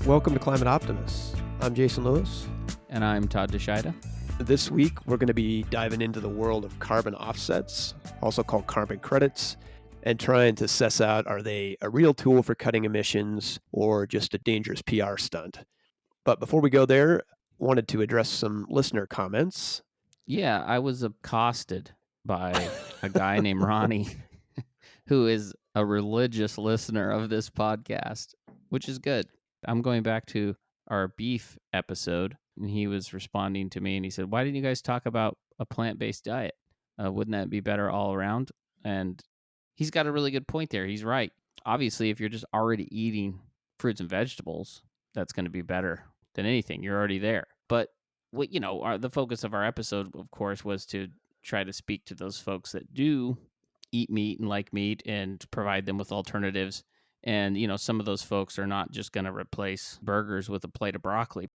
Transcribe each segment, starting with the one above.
Welcome to Climate Optimists. I'm Jason Lewis. And I'm Todd DeShida. This week, we're going to be diving into the world of carbon offsets, also called carbon credits, and trying to suss out, are they a real tool for cutting emissions or just a dangerous PR stunt? But before we go there, wanted to address some listener comments. Yeah, I was accosted by a guy named Ronnie, who is a religious listener of this podcast, which is good. I'm going back to our beef episode, and he was responding to me, and he said, why didn't you guys talk about a plant-based diet? Wouldn't that be better all around? And he's got a really good point there. He's right. Obviously, if you're just already eating fruits and vegetables, that's going to be better than anything. You're already there. But the focus of our episode, of course, was to try to speak to those folks that do eat meat and like meat and provide them with alternatives. And, some of those folks are not just going to replace burgers with a plate of broccoli.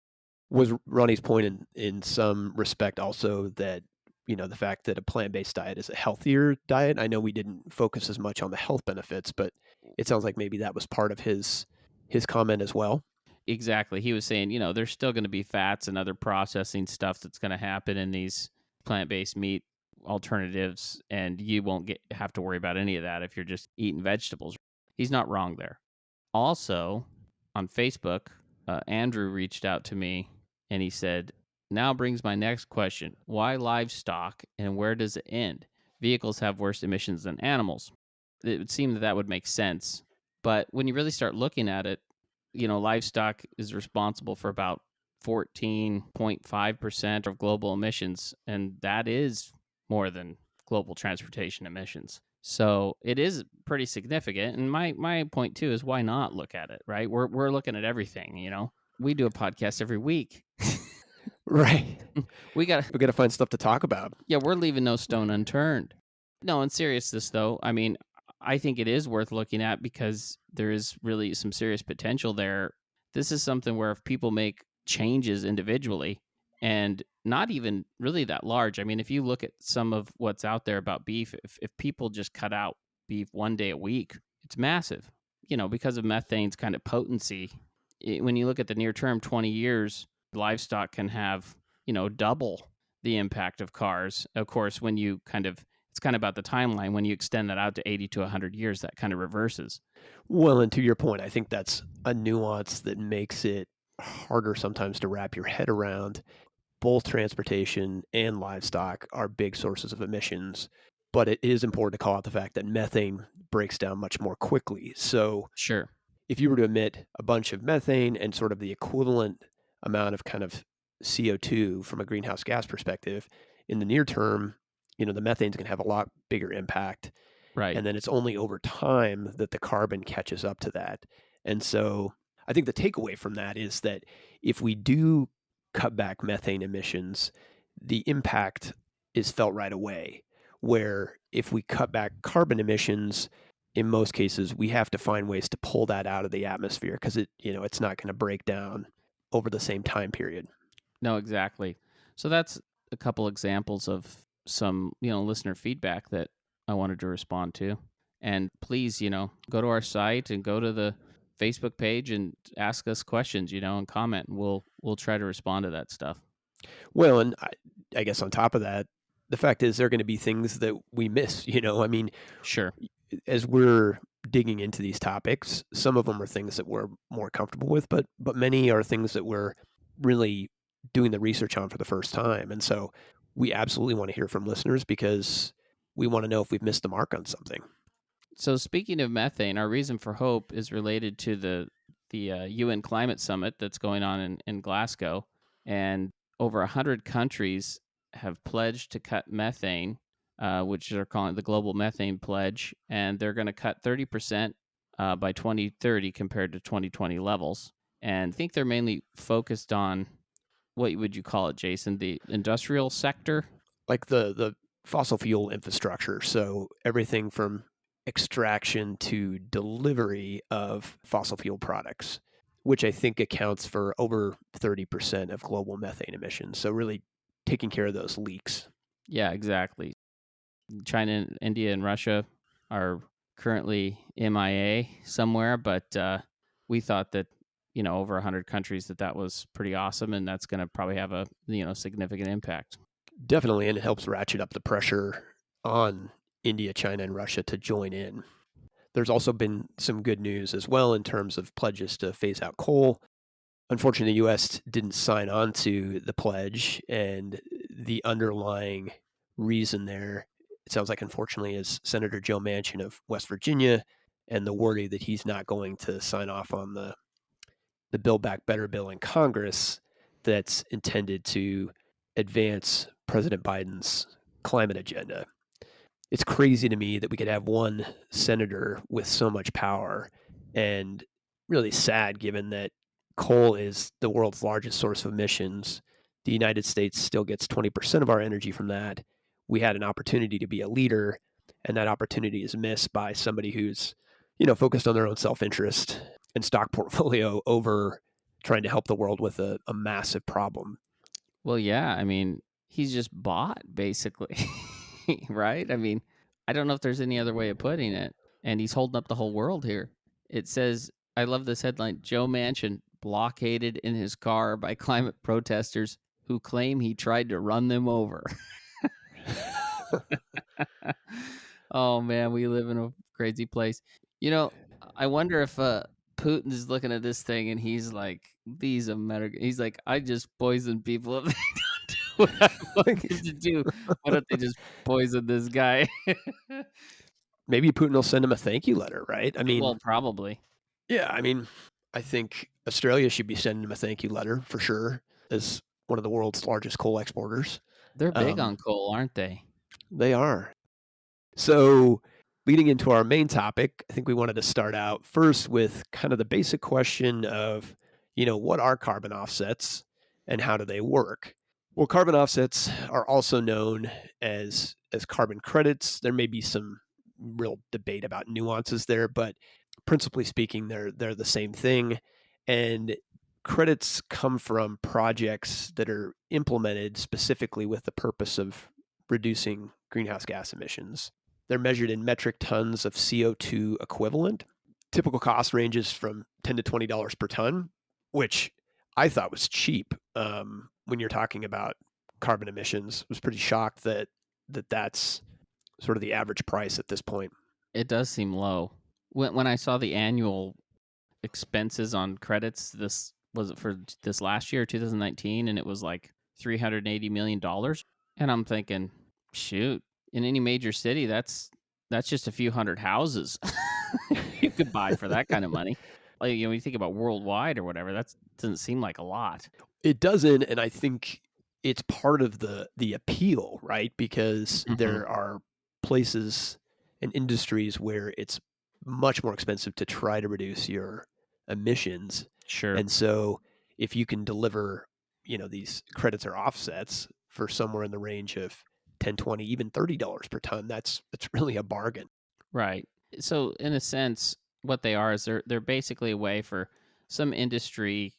Was Ronnie's point in some respect also that, the fact that a plant-based diet is a healthier diet? I know we didn't focus as much on the health benefits, but it sounds like maybe that was part of his comment as well. Exactly. He was saying, there's still going to be fats and other processing stuff that's going to happen in these plant-based meat alternatives, and you won't have to worry about any of that if you're just eating vegetables. He's not wrong there. Also, on Facebook, Andrew reached out to me, and he said, now brings my next question. Why livestock, and where does it end? Vehicles have worse emissions than animals. It would seem that would make sense. But when you really start looking at it, livestock is responsible for about 14.5% of global emissions, and that is more than global transportation emissions. So it is pretty significant. And my point too is, why not look at it, right? We're looking at everything, We do a podcast every week. Right. We got to find stuff to talk about. Yeah, we're leaving no stone unturned. No, in seriousness though, I mean, I think it is worth looking at because there is really some serious potential there. This is something where if people make changes individually and not even really that large. I mean, if you look at some of what's out there about beef, if people just cut out beef one day a week, it's massive, because of methane's kind of potency. When you look at the near term, 20 years, livestock can have, double the impact of cars. Of course, when you it's kind of about the timeline. When you extend that out to 80 to 100 years, that kind of reverses. Well, and to your point, I think that's a nuance that makes it harder sometimes to wrap your head around. Both transportation and livestock are big sources of emissions, but it is important to call out the fact that methane breaks down much more quickly. So sure, if you were to emit a bunch of methane and sort of the equivalent amount of kind of CO2 from a greenhouse gas perspective, in the near term, the methane's going to have a lot bigger impact. right. And then it's only over time that the carbon catches up to that. And so I think the takeaway from that is that if we do cut back methane emissions, the impact is felt right away. Where if we cut back carbon emissions, in most cases, we have to find ways to pull that out of the atmosphere because it's not going to break down over the same time period. No, exactly. So that's a couple examples of some, listener feedback that I wanted to respond to. And please, go to our site and go to the Facebook page and ask us questions, and comment. And we'll try to respond to that stuff. Well, and I guess on top of that, the fact is there are going to be things that we miss, I mean, sure. As we're digging into these topics, some of them are things that we're more comfortable with, but many are things that we're really doing the research on for the first time. And so we absolutely want to hear from listeners because we want to know if we've missed the mark on something. So speaking of methane, our reason for hope is related to the UN Climate Summit that's going on in Glasgow. And over 100 countries have pledged to cut methane, which they're calling the Global Methane Pledge. And they're going to cut 30% by 2030 compared to 2020 levels. And I think they're mainly focused on, what would you call it, Jason? The industrial sector? Like the fossil fuel infrastructure. So everything from extraction to delivery of fossil fuel products, which I think accounts for over 30% of global methane emissions. So really taking care of those leaks. Yeah, exactly. China, India, and Russia are currently MIA somewhere, but we thought that over 100 countries that was pretty awesome, and that's going to probably have a significant impact. Definitely, and it helps ratchet up the pressure on India, China, and Russia to join in. There's also been some good news as well in terms of pledges to phase out coal. Unfortunately, the U.S. didn't sign on to the pledge, and the underlying reason there, it sounds like, unfortunately, is Senator Joe Manchin of West Virginia, and the worry that he's not going to sign off on the Build Back Better bill in Congress that's intended to advance President Biden's climate agenda. It's crazy to me that we could have one senator with so much power, and really sad given that coal is the world's largest source of emissions. The United States still gets 20% of our energy from that. We had an opportunity to be a leader, and that opportunity is missed by somebody who's, focused on their own self-interest and stock portfolio over trying to help the world with a massive problem. Well, yeah, I mean, he's just bought basically, right? I mean, I don't know if there's any other way of putting it. And he's holding up the whole world here. It says, I love this headline: Joe Manchin blockaded in his car by climate protesters who claim he tried to run them over. Oh man, we live in a crazy place. I wonder if Putin is looking at this thing and he's like, these Americans, he's like, I just poisoned people. If they don't do what I want them to do, why don't they just poison this guy? Maybe Putin will send him a thank you letter, right? I mean, Well, probably. yeah, I mean, I think Australia should be sending him a thank you letter for sure, as one of the world's largest coal exporters. They're big on coal, aren't they? They are. So, leading into our main topic, I think we wanted to start out first with kind of the basic question of, what are carbon offsets and how do they work? Well, carbon offsets are also known as carbon credits. There may be some real debate about nuances there, but principally speaking, they're the same thing. And credits come from projects that are implemented specifically with the purpose of reducing greenhouse gas emissions. They're measured in metric tons of CO2 equivalent. Typical cost ranges from $10 to $20 per ton, which I thought was cheap when you're talking about carbon emissions. I was pretty shocked that that's sort of the average price at this point. It does seem low. When I saw the annual expenses on credits, this was it for this last year, 2019, and it was like $380 million. And I'm thinking, shoot, in any major city, that's just a few hundred houses you could buy for that kind of money. Like, when you think about worldwide or whatever, that doesn't seem like a lot. It doesn't, and I think it's part of the appeal, right? Because there are places and industries where it's much more expensive to try to reduce your emissions. Sure. And so if you can deliver, these credits or offsets for somewhere in the range of 10, 20, even $30 per ton, that's really a bargain. Right. So in a sense, what they are is they're basically a way for some industry,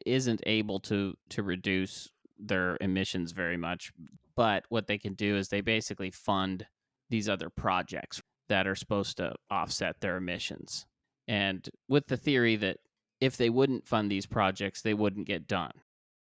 isn't able to reduce their emissions very much, but what they can do is they basically fund these other projects that are supposed to offset their emissions. And with the theory that if they wouldn't fund these projects, they wouldn't get done.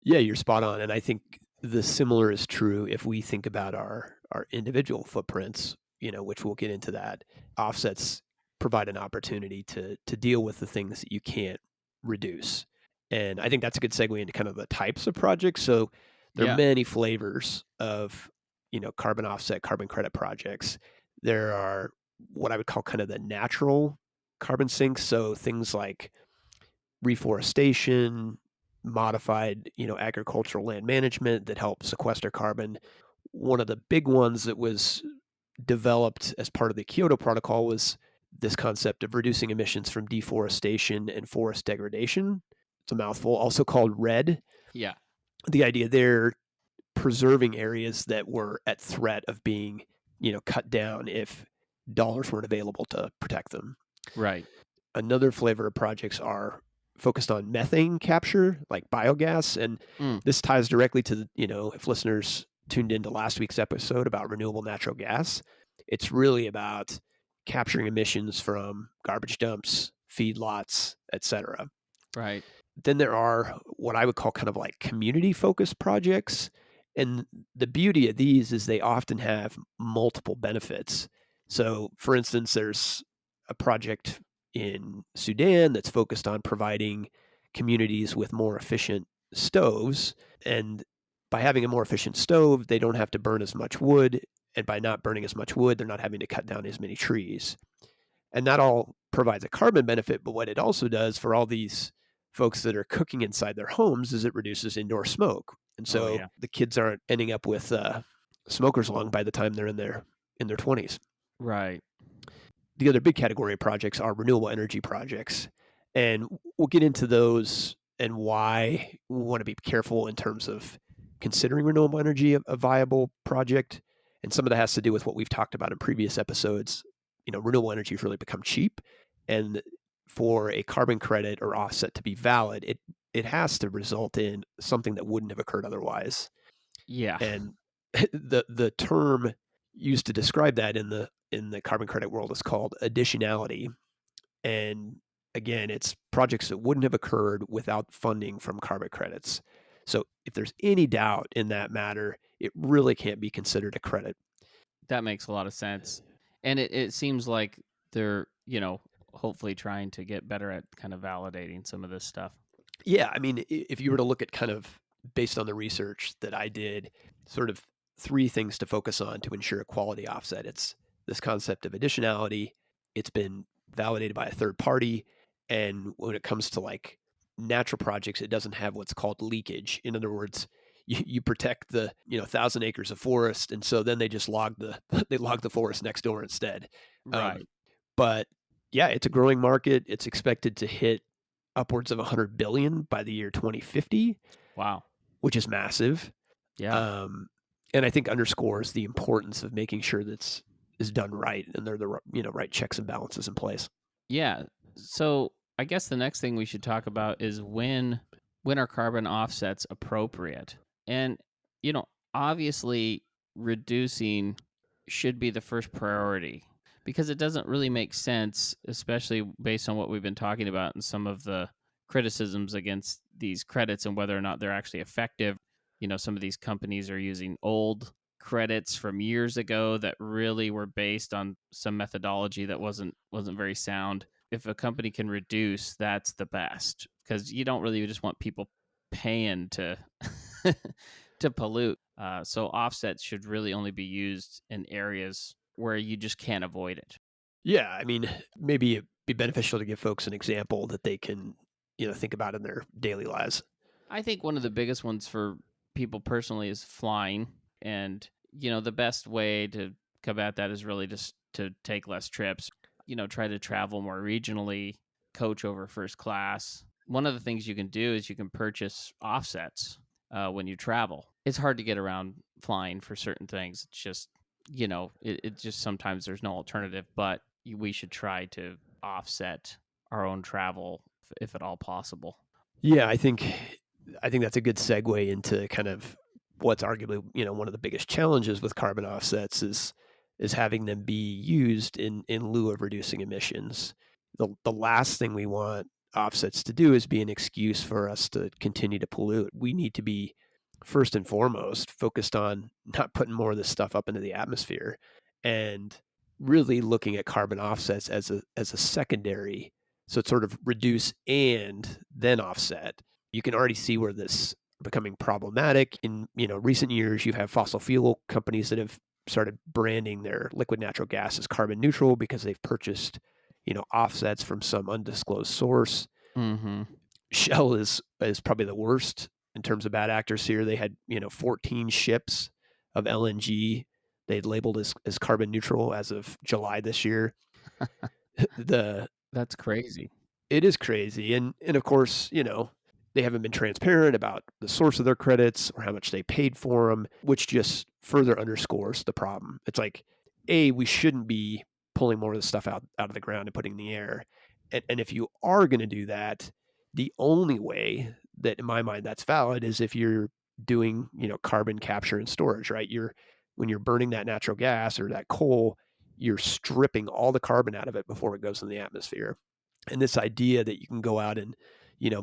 Yeah, you're spot on. And I think the similar is true if we think about our individual footprints, which we'll get into that. Offsets provide an opportunity to deal with the things that you can't reduce. And I think that's a good segue into kind of the types of projects. So there are many flavors of, carbon offset, carbon credit projects. There are what I would call kind of the natural carbon sinks. So things like reforestation, modified, agricultural land management that help sequester carbon. One of the big ones that was developed as part of the Kyoto Protocol was this concept of reducing emissions from deforestation and forest degradation. It's a mouthful, also called RED. Yeah. The idea there, preserving areas that were at threat of being, cut down if dollars weren't available to protect them. Right. Another flavor of projects are focused on methane capture, like biogas. And this ties directly to, if listeners tuned into last week's episode about renewable natural gas, it's really about capturing emissions from garbage dumps, feedlots, etc. Right. Then there are what I would call kind of like community focused projects. And the beauty of these is they often have multiple benefits. So, for instance, there's a project in Sudan that's focused on providing communities with more efficient stoves. And by having a more efficient stove, they don't have to burn as much wood. And by not burning as much wood, they're not having to cut down as many trees. And that all provides a carbon benefit. But what it also does for all these folks that are cooking inside their homes is it reduces indoor smoke. And Oh so yeah. the kids aren't ending up with smoker's lung by the time they're in their 20s. Right. The other big category of projects are renewable energy projects. And we'll get into those and why we want to be careful in terms of considering renewable energy a viable project. And some of that has to do with what we've talked about in previous episodes. Renewable energy has really become cheap. And for a carbon credit or offset to be valid, it has to result in something that wouldn't have occurred otherwise. Yeah. And the term used to describe that in the carbon credit world is called additionality. And again, it's projects that wouldn't have occurred without funding from carbon credits. So if there's any doubt in that matter, it really can't be considered a credit. That makes a lot of sense. And it seems like they're, hopefully trying to get better at kind of validating some of this stuff. Yeah, I mean, if you were to look at kind of based on the research that I did, sort of three things to focus on to ensure a quality offset. It's this concept of additionality. It's been validated by a third party. And when it comes to like natural projects, it doesn't have what's called leakage. In other words, you protect the 1,000 acres of forest, and so then they just log the they log the forest next door instead. Um, Right. but yeah, it's a growing market. It's expected to hit upwards of 100 billion by the year 2050, Wow. which is massive. Yeah. Um, and I think underscores the importance of making sure that's is done right and there are the right checks and balances in place. Yeah. So I guess the next thing we should talk about is when are carbon offsets appropriate? And you know, obviously reducing should be the first priority because it doesn't really make sense, especially based on what we've been talking about and some of the criticisms against these credits and whether or not they're actually effective. Some of these companies are using old credits from years ago that really were based on some methodology that wasn't very sound. If a company can reduce, that's the best because you don't really just want people paying to to pollute. So offsets should really only be used in areas where you just can't avoid it. Yeah, I mean, maybe it'd be beneficial to give folks an example that they can, think about in their daily lives. I think one of the biggest ones for people personally is flying. And, the best way to combat that is really just to take less trips, try to travel more regionally, coach over first class. One of the things you can do is you can purchase offsets when you travel. It's hard to get around flying for certain things. It's just, it just sometimes there's no alternative, but we should try to offset our own travel if at all possible. Yeah, I think that's a good segue into kind of what's arguably, one of the biggest challenges with carbon offsets is having them be used in lieu of reducing emissions. The last thing we want offsets to do is be an excuse for us to continue to pollute. We need to be first and foremost focused on not putting more of this stuff up into the atmosphere and really looking at carbon offsets as a secondary, so it's sort of reduce and then offset. You can already see where this becoming problematic in recent years. You have fossil fuel companies that have started branding their liquid natural gas as carbon neutral because they've purchased offsets from some undisclosed source. Mm-hmm. Shell is probably the worst in terms of bad actors here. They had 14 ships of LNG they'd labeled as carbon neutral as of July this year. the That's crazy. It is crazy. And of course, they haven't been transparent about the source of their credits or how much they paid for them, which just further underscores the problem. It's like, A, we shouldn't be pulling more of the stuff out of the ground and putting in the air. And if you are going to do that, the only way that in my mind that's valid is if you're doing, carbon capture and storage, right? When you're burning that natural gas or that coal, you're stripping all the carbon out of it before it goes in the atmosphere. And this idea that you can go out and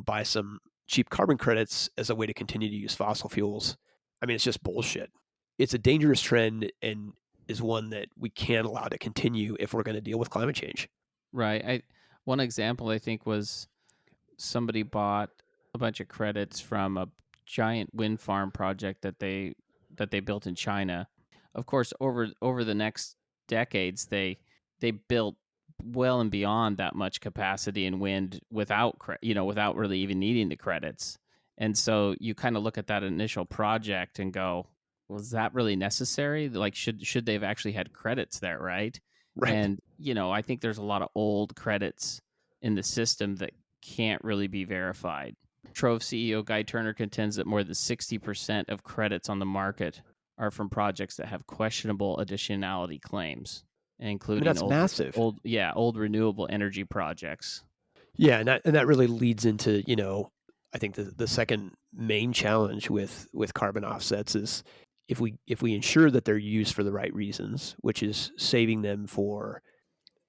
buy some cheap carbon credits as a way to continue to use fossil fuels. I mean, it's just bullshit. It's a dangerous trend and is one that we can't allow to continue if we're going to deal with climate change. Right. One example I think was somebody bought a bunch of credits from a giant wind farm project that they built in China. Of course, over the next decades, they built well and beyond that much capacity in wind without without really even needing the credits. And so you kind of look at that initial project and go, was that really necessary? Like, should they have actually had credits there, right? Right. And I think there's a lot of old credits in the system that can't really be verified. Trove CEO Guy Turner contends that more than 60% of credits on the market are from projects that have questionable additionality claims, I mean, including that's massive. old renewable energy projects. Yeah, and that really leads into, I think the second main challenge with carbon offsets is if we ensure that they're used for the right reasons, which is saving them for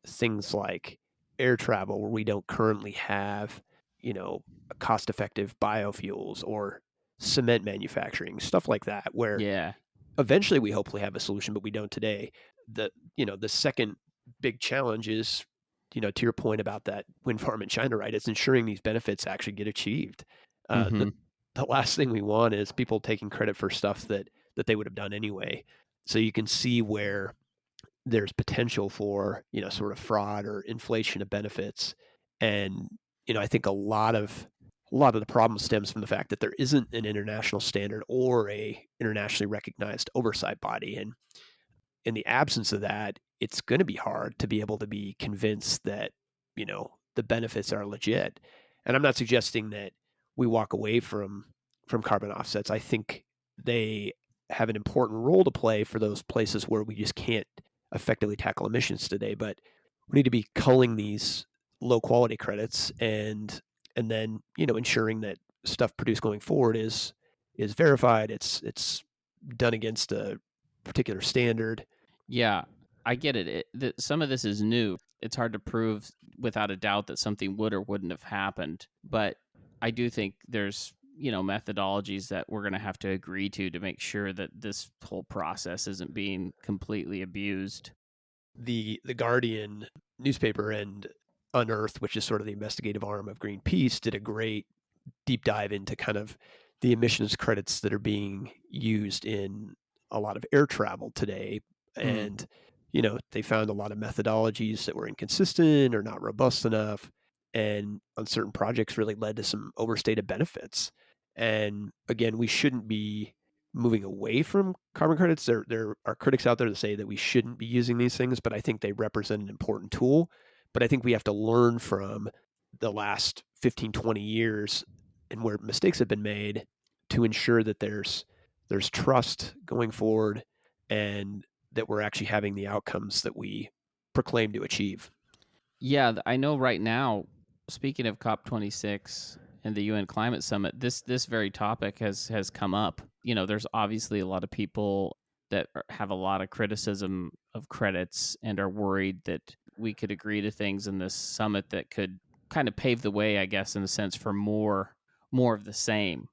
things like air travel where we don't currently have, cost-effective biofuels or cement manufacturing, stuff like that, where Yeah. eventually we hopefully have a solution, but we don't today. The second big challenge is, to your point about that wind farm in China, right? It's ensuring these benefits actually get achieved. Uh, the Mm-hmm. the last thing we want is people taking credit for stuff that they would have done anyway. So you can see where there's potential for, sort of fraud or inflation of benefits. And, I think a lot of the problem stems from the fact that there isn't an international standard or a internationally recognized oversight body. And in the absence of that, it's going to be hard to be able to be convinced that, the benefits are legit. And I'm not suggesting that we walk away from carbon offsets. I think they have an important role to play for those places where we just can't effectively tackle emissions today. But we need to be culling these low quality credits and then, ensuring that stuff produced going forward is verified. It's done against a particular standard. Yeah, I get it. Some of this is new. It's hard to prove without a doubt that something would or wouldn't have happened. But I do think there's, methodologies that we're going to have to agree to make sure that this whole process isn't being completely abused. The Guardian newspaper and Unearthed, which is sort of the investigative arm of Greenpeace, did a great deep dive into kind of the emissions credits that are being used in a lot of air travel today. Mm. And, they found a lot of methodologies that were inconsistent or not robust enough. And on certain projects really led to some overstated benefits. And again, we shouldn't be moving away from carbon credits. There are critics out there that say that we shouldn't be using these things, but I think they represent an important tool. But I think we have to learn from the last 15, 20 years and where mistakes have been made to ensure that there's trust going forward and that we're actually having the outcomes that we proclaim to achieve. Yeah, I know right now, speaking of COP26 and the UN Climate Summit, this very topic has come up. There's obviously a lot of people that have a lot of criticism of credits and are worried that we could agree to things in this summit that could kind of pave the way, I guess, in a sense, for more of the same.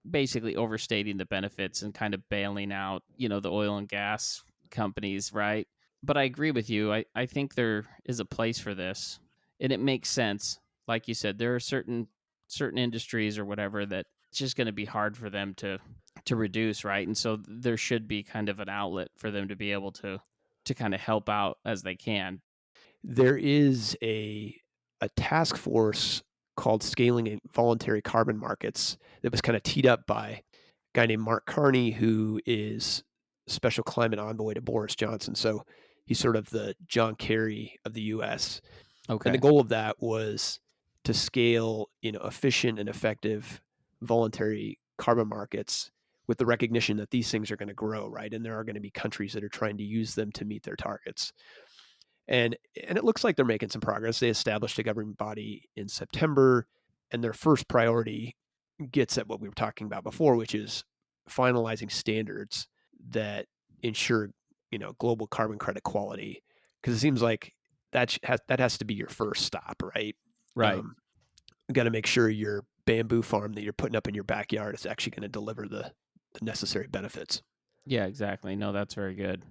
Basically overstating the benefits and kind of bailing out, the oil and gas companies, right? But I agree with you. I think there is a place for this, and it makes sense. Like you said, there are certain industries or whatever that it's just going to be hard for them to reduce, right? And so there should be kind of an outlet for them to be able to kind of help out as they can. There is a task force called Scaling Voluntary Carbon Markets that was kind of teed up by a guy named Mark Carney, who is special climate envoy to Boris Johnson. So he's sort of the John Kerry of the U.S. And the Okay. goal of that was to scale, efficient and effective voluntary carbon markets with the recognition that these things are going to grow, right? And there are going to be countries that are trying to use them to meet their targets. And it looks like they're making some progress. They established a governing body in September, and their first priority gets at what we were talking about before, which is finalizing standards that ensure, global carbon credit quality. Because it seems like that has to be your first stop, right? Right. Um, got to make sure your bamboo farm that you're putting up in your backyard is actually going to deliver the necessary benefits. Yeah, exactly. No, that's very good.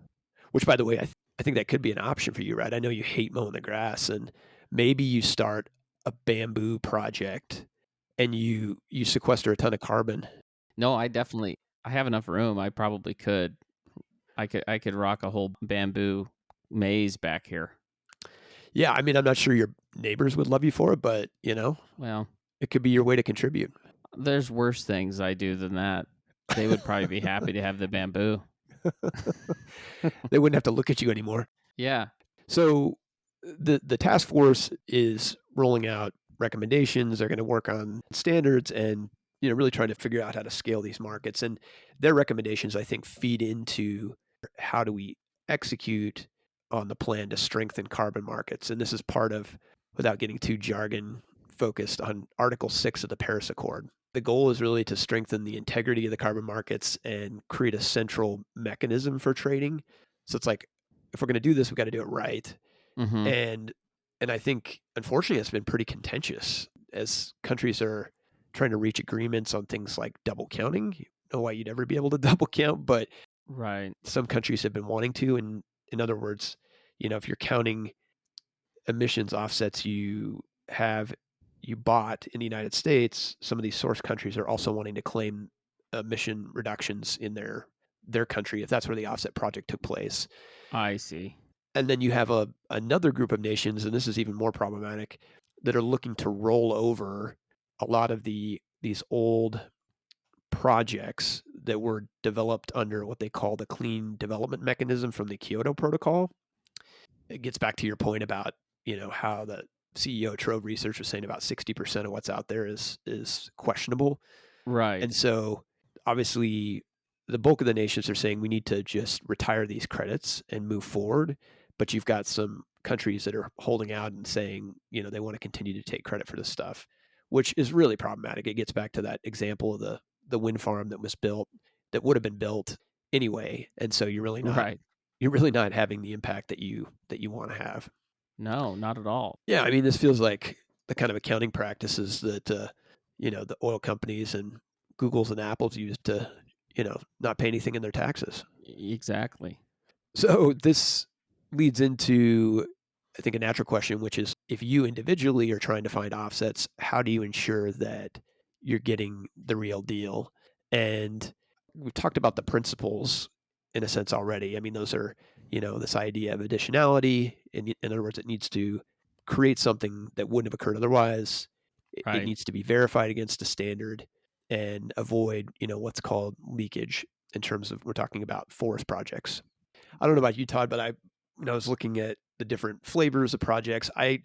Which, by the way, I think that could be an option for you, right? I know you hate mowing the grass, and maybe you start a bamboo project and you sequester a ton of carbon. No, I have enough room. I probably could. I could rock a whole bamboo maze back here. Yeah, I mean, I'm not sure your neighbors would love you for it, but Well, it could be your way to contribute. there's worse things I do than that. They would probably be happy to have the bamboo. They wouldn't have to look at you anymore. Yeah. So the task force is rolling out recommendations. They're going to work on standards and really trying to figure out how to scale these markets. And their recommendations, I think, feed into how do we execute on the plan to strengthen carbon markets. And this is part of, without getting too jargon focused, on Article 6 of the Paris Accord. The goal is really to strengthen the integrity of the carbon markets and create a central mechanism for trading. So it's like, if we're going to do this, we got to do it right. Mm-hmm. And I think, unfortunately, it's been pretty contentious as countries are trying to reach agreements on things like double counting. You know why you'd ever be able to double count, but Right. some countries have been wanting to. And in other words, if you're counting emissions offsets you bought in the United States, some of these source countries are also wanting to claim emission reductions in their country if that's where the offset project took place. I see. And then you have another group of nations, and this is even more problematic, that are looking to roll over a lot of these old projects that were developed under what they call the Clean Development Mechanism from the Kyoto Protocol. It gets back to your point about how the CEO of Trove Research was saying about 60% of what's out there is questionable. Right. And so obviously the bulk of the nations are saying we need to just retire these credits and move forward. But you've got some countries that are holding out and saying, they want to continue to take credit for this stuff, which is really problematic. It gets back to that example of the wind farm that was built, that would have been built anyway. And so you're really not having the impact that you want to have. No, not at all. Yeah, I mean, this feels like the kind of accounting practices that the oil companies and Googles and Apples use to not pay anything in their taxes. Exactly. So this leads into, I think, a natural question, which is, if you individually are trying to find offsets, how do you ensure that you're getting the real deal? And we've talked about the principles in a sense already. I mean, those are, this idea of additionality. In other words, it needs to create something that wouldn't have occurred otherwise. Right. It needs to be verified against a standard and avoid, what's called leakage, in terms of, we're talking about forest projects. I don't know about you, Todd, but when I was looking at the different flavors of projects, I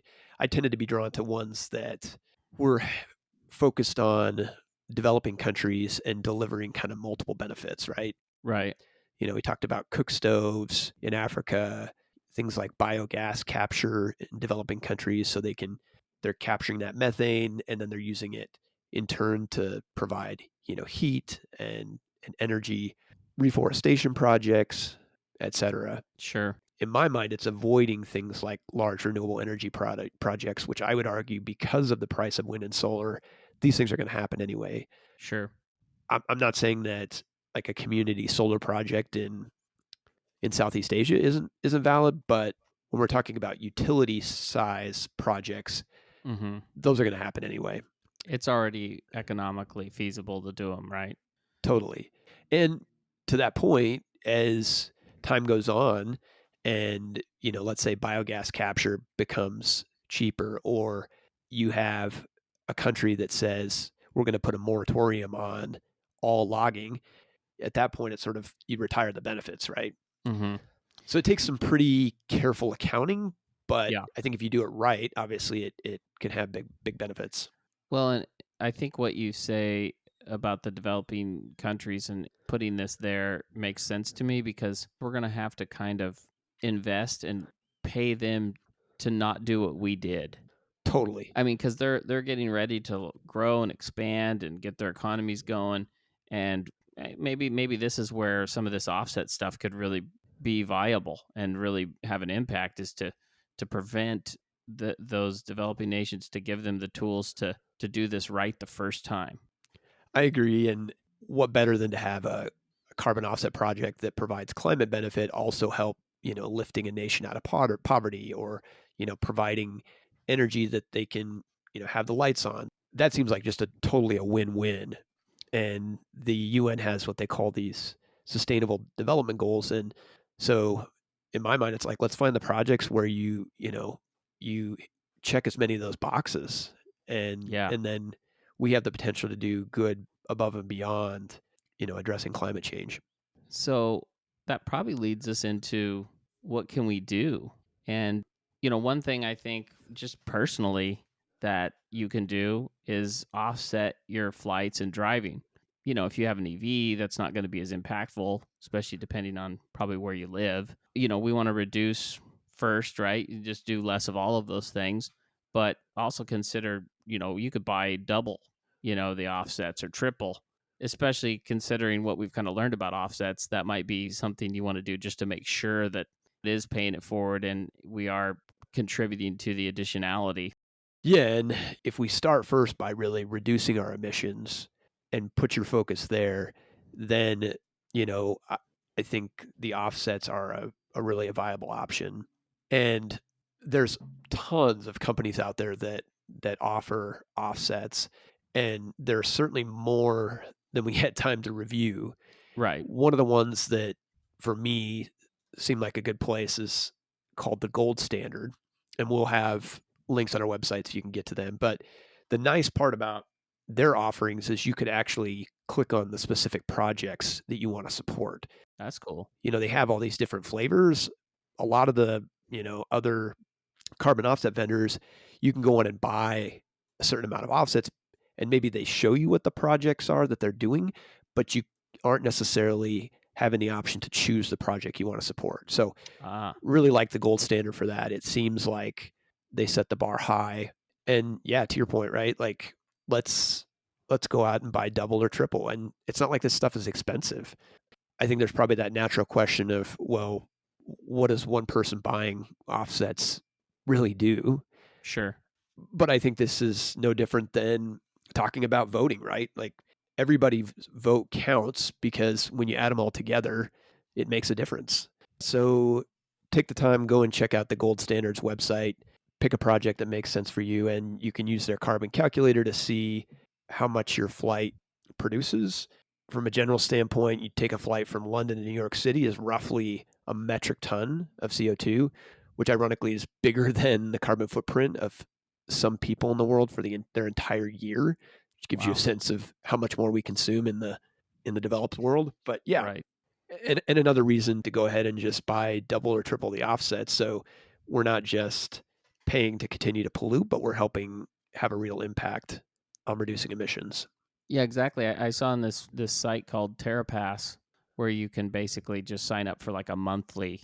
tended to be drawn to ones that were focused on developing countries and delivering kind of multiple benefits, right? Right. We talked about cook stoves in Africa, things like biogas capture in developing countries, so they're capturing that methane and then they're using it in turn to provide, heat and energy, reforestation projects, etc. Sure. In my mind, it's avoiding things like large renewable energy projects, which I would argue, because of the price of wind and solar, these things are going to happen anyway. Sure. I'm not saying that like a community solar project in Southeast Asia isn't valid, but when we're talking about utility size projects, Mm-hmm. those are going to happen anyway. It's already economically feasible to do them, right? Totally. And to that point, as time goes on and, let's say biogas capture becomes cheaper, or you have a country that says we're going to put a moratorium on all logging, at that point it's sort of, you retire the benefits, right? Mm-hmm. So it takes some pretty careful accounting, but Yeah. I think if you do it right, obviously it can have big benefits. Well, and I think what you say about the developing countries and putting this there makes sense to me, because we're going to have to kind of invest and pay them to not do what we did. Totally. I mean, because they're getting ready to grow and expand and get their economies going, and maybe this is where some of this offset stuff could really be viable and really have an impact, is to prevent those developing nations to give them the tools to do this right the first time. I agree. And what better than to have a carbon offset project that provides climate benefit also help, lifting a nation out of poverty or, providing energy that they can, have the lights on. That seems like just totally a win-win. And the UN has what they call these sustainable development goals. And so in my mind, it's like, let's find the projects where you check as many of those boxes and Yeah. and then we have the potential to do good above and beyond, addressing climate change. So that probably leads us into what can we do? And one thing I think just personally that you can do is offset your flights and driving. If you have an EV, that's not going to be as impactful, especially depending on probably where you live. We want to reduce first, right? You just do less of all of those things, but also consider, you could buy double, the offsets or triple, especially considering what we've kind of learned about offsets. That might be something you want to do just to make sure that it is paying it forward and we are contributing to the additionality. Yeah, and if we start first by really reducing our emissions and put your focus there, then I think the offsets are a really a viable option. And there's tons of companies out there that offer offsets, and there's certainly more than we had time to review. Right. One of the ones that for me seemed like a good place is called the Gold Standard, and we'll have links on our website so you can get to them. But the nice part about their offerings is you could actually click on the specific projects that you want to support. That's cool. They have all these different flavors. A lot of the, other carbon offset vendors, you can go in and buy a certain amount of offsets and maybe they show you what the projects are that they're doing, but you aren't necessarily having the option to choose the project you want to support. So Ah, really like the Gold Standard for that. It seems like they set the bar high. And yeah, to your point, right? Like let's go out and buy double or triple. And it's not like this stuff is expensive. I think there's probably that natural question of, well, what does one person buying offsets really do? sure. But I think this is no different than talking about voting, right? Like everybody's vote counts because when you add them all together, it makes a difference. So take the time, go and check out the Gold Standards website, pick a project that makes sense for you, and you can use their carbon calculator to see how much your flight produces. From a general standpoint, you take a flight from London to New York City is roughly a metric ton of CO2, which ironically is bigger than the carbon footprint of some people in the world for their entire year, which gives you a Wow. sense of how much more we consume in the developed world. But yeah, Right. and another reason to go ahead and just buy double or triple the offsets. So we're not just paying to continue to pollute, but we're helping have a real impact on reducing emissions. Yeah, exactly. I saw on this site called TerraPass where you can basically just sign up for like a monthly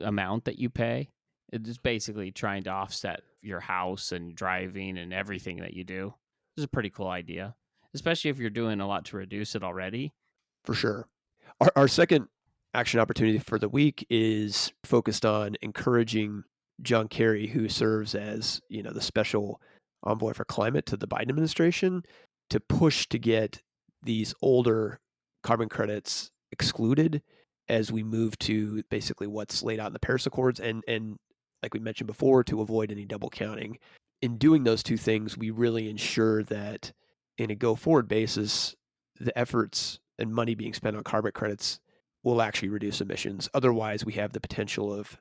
amount that you pay. It's just basically trying to offset your house and driving and everything that you do. This is a pretty cool idea, especially if you're doing a lot to reduce it already. For sure. Our second action opportunity for the week is focused on encouraging John Kerry, who serves as the special envoy for climate to the Biden administration, to push to get these older carbon credits excluded as we move to basically what's laid out in the Paris Accords, and like we mentioned before, to avoid any double counting. In doing those two things, we really ensure that in a go forward basis, the efforts and money being spent on carbon credits will actually reduce emissions. Otherwise, we have the potential of,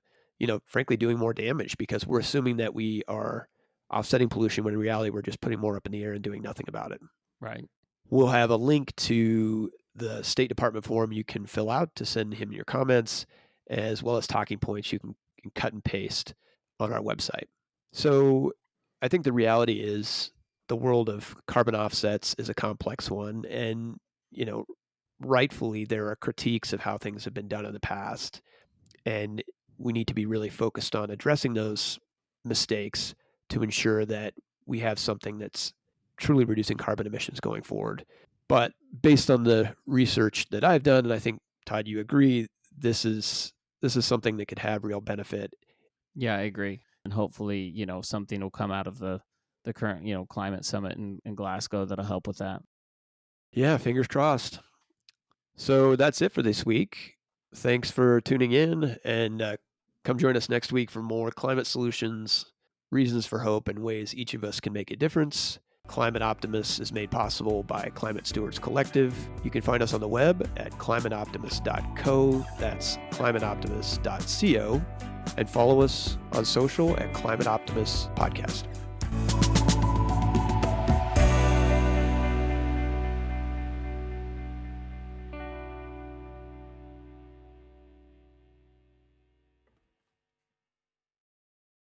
frankly, doing more damage because we're assuming that we are offsetting pollution when in reality we're just putting more up in the air and doing nothing about it. Right. We'll have a link to the State Department form you can fill out to send him your comments, as well as talking points you can cut and paste on our website. So I think the reality is the world of carbon offsets is a complex one. And, rightfully, there are critiques of how things have been done in the past. And we need to be really focused on addressing those mistakes to ensure that we have something that's truly reducing carbon emissions going forward. But based on the research that I've done, and I think Todd, you agree, this is something that could have real benefit. Yeah, I agree. And hopefully, something will come out of the current, climate summit in Glasgow that'll help with that. Yeah, fingers crossed. So that's it for this week. Thanks for tuning in, and come join us next week for more climate solutions, reasons for hope, and ways each of us can make a difference. Climate Optimists is made possible by Climate Stewards Collective. You can find us on the web at climateoptimist.co. That's climateoptimist.co. And follow us on social at Climate Optimists Podcast.